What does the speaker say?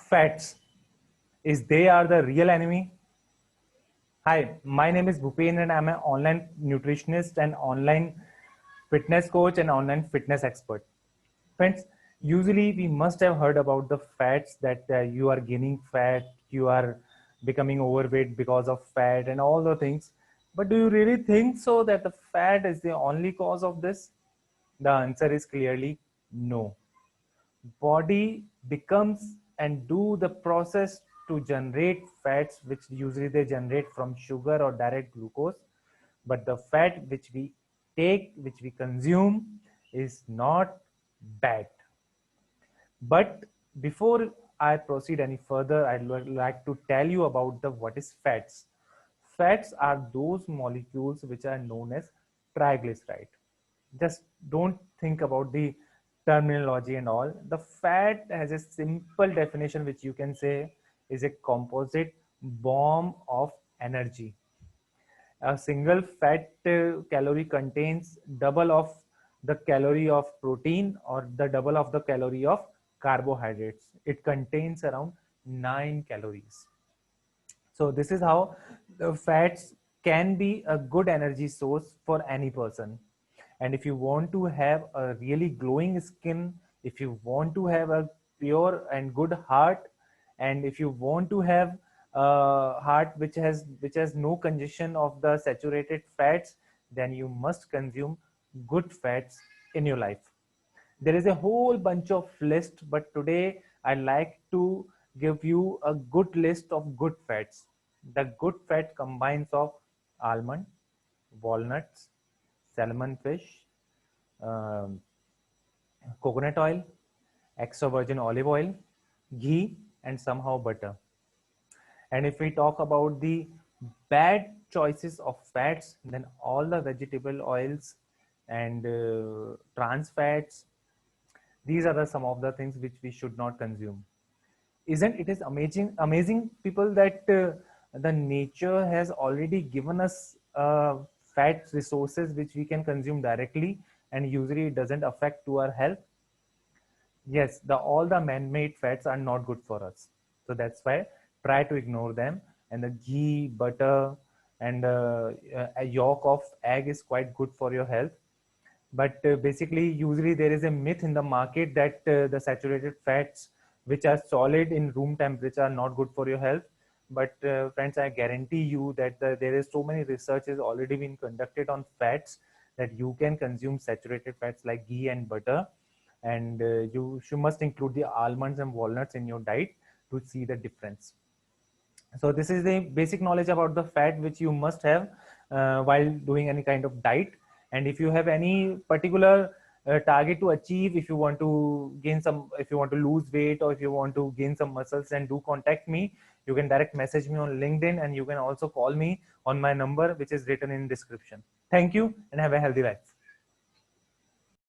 fats, is they are the real enemy? Hi, my name is Bhupen and I'm an online nutritionist and online fitness coach and online fitness expert. Friends, usually we must have heard about the fats that you are gaining fat, you are becoming overweight because of fat and all the things. But do you really think so that the fat is the only cause of this? The answer is clearly no. Body becomes and do the process to generate fats, which usually they generate from sugar or direct glucose, but the fat which we take, which we consume, is not bad. But before I proceed any further, I'd like to tell you about the what is fats. Fats are those molecules which are known as triglyceride. Just don't think about the terminology and all. The fat has a simple definition which you can say is a composite bomb of energy. A single fat calorie contains double of the calorie of protein or the double of the calorie of carbohydrates. It contains around 9 calories. So this is how the fats can be a good energy source for any person. And if you want to have a really glowing skin, if you want to have a pure and good heart, and if you want to have a heart which has no congestion of the saturated fats, then you must consume good fats in your life. There is a whole bunch of list, but today I like to give you a good list of good fats. The good fat combines of almond, walnuts, salmon fish, um, coconut oil, extra virgin olive oil, ghee, and somehow butter. And if we talk about the bad choices of fats, then all the vegetable oils and trans fats, these are some of the things which we should not consume. Isn't it is amazing people that the nature has already given us fat resources which we can consume directly, and usually it doesn't affect to our health. Yes, the all the man-made fats are not good for us, so that's why try to ignore them. And the ghee, butter, and a yolk of egg is quite good for your health. But basically usually there is a myth in the market that the saturated fats which are solid in room temperature are not good for your health. But friends, I guarantee you that there is so many researches already been conducted on fats that you can consume saturated fats like ghee and butter, and you must include the almonds and walnuts in your diet to see the difference. So this is the basic knowledge about the fat which you must have while doing any kind of diet. And if you have any particular target to achieve, if you want to gain some, if you want to lose weight, or if you want to gain some muscles, then do contact me. You can direct message me on LinkedIn, and you can also call me on my number which is written in description. Thank you and have a healthy life.